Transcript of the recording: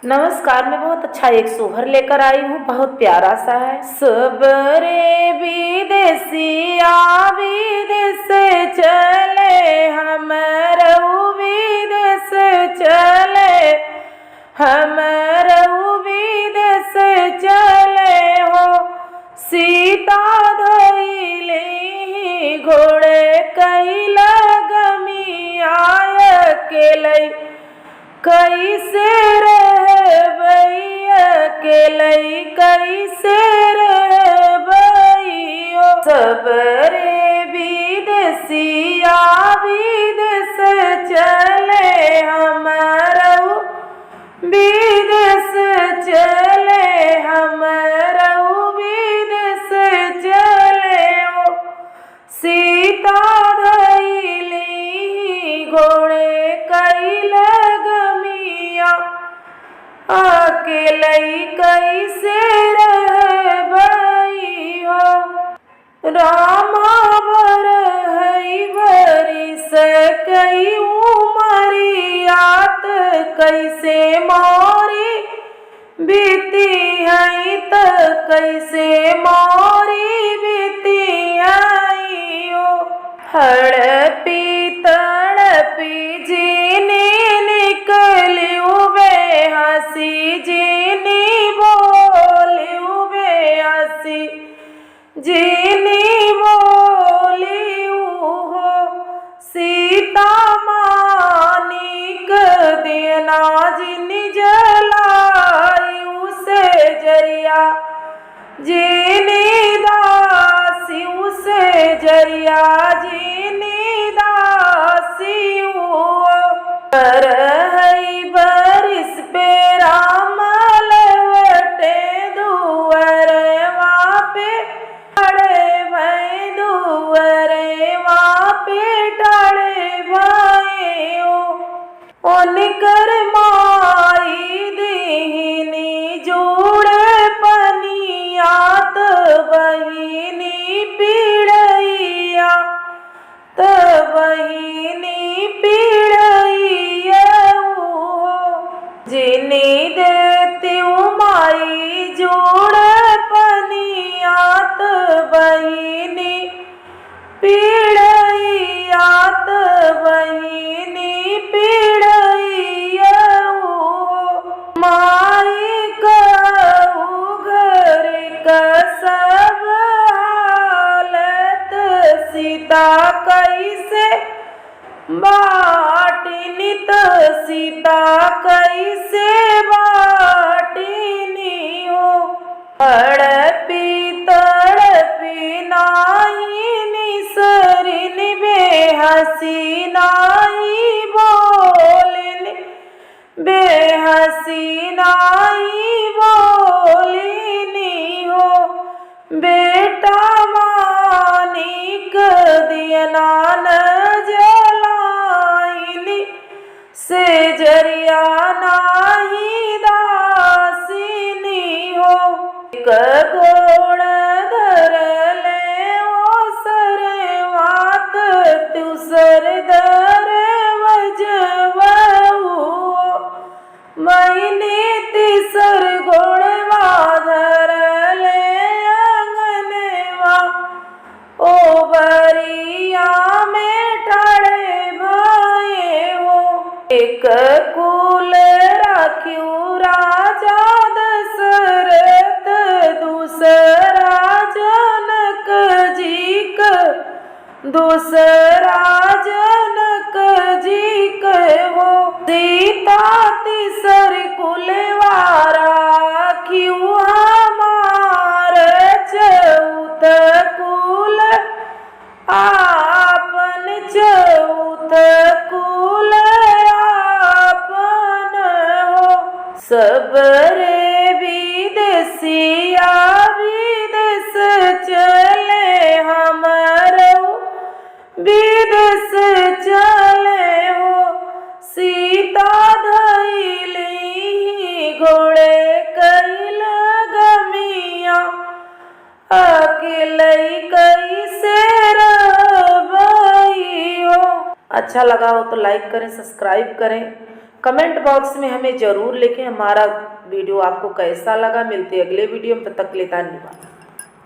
नमस्कार। मैं बहुत अच्छा एक सोहर लेकर आई हूँ, बहुत प्यारा सा है। सबरे विदेसिया विदेश चले, हमरऊ विदेश चले, हमरऊ विदेश चले हो। सीता धइले घोड़े कैला गमिया अकेले, कैसे रहबई अकेले, कैसे रहबई ओ। सबरे विदेसिया विदेश चले, हमरऊ विदेश चले, हमरऊ विदेश चले ओ। सीता धइली घोड़े कैला गमिया अकेले, कैसे रहबई हो। रामा बरहई बरिस कई उमरियात, कैसे मोरी बीती हई त कैसे मोरी बीती हई ओ। हड़पी तड़पी जीनी निकलियो बेहसी, जीनी बोलियो बेहसी, जीनी बोलियो हो। सीता मानिक देना जिनी जलाई उसे जरिया, जीनी दासी उसे जरिया, जीनी दासी हो। बरहई बरिस पे रामल वटे दुअरवा पे टाड़े भई, दुअरवा पे टाड़े भई ओ। ओनकर माई दीनी जोड़े पनियात, बहिनी पीड़ैया त बहिनी पीड़ैया हो। जिनी देती माई जोड़े पनियात, बहिनी पीड़ैया त बहिनी पीड़ैया हो। माई कहू घर का सब हालत, सीता कैसे बाटिनी त सीता कैसे बाटिनी हो। हड़पी तड़पी नाही निसरिन, बेहसी नाही बोलिन, बेहसी नाही बोलिनी हो। बेटा मानिक दियना न जलाइनी, से जरिया नाही दासिनी हो। एक गोड़ धरले ओ सरवात, तुसर धर वजवऊ, मैंने तीसर गोड़वा धरले अंगनवा, ओ बरिया में टाड़े भये हो। एक कुल राख्यू राजा दशरथ, दूसरा जनक जी का, दूसरा जनक जी के हो। सीता तीसर कुलवारा क्यों हमार, चौथ कुल आपन, चौथ कुल आपन हो। सबरे विदेसिया विदेश चले, हमरऊ विदेश चले हो। सीता धइली घोड़े कैला गमिया अकेले, कैसे रहबई हो। अच्छा लगा हो तो लाइक करें, सब्सक्राइब करें। कमेंट बॉक्स में हमें ज़रूर लिखें हमारा वीडियो आपको कैसा लगा। मिलते अगले वीडियो में, तब तक के लिए धन्यवाद।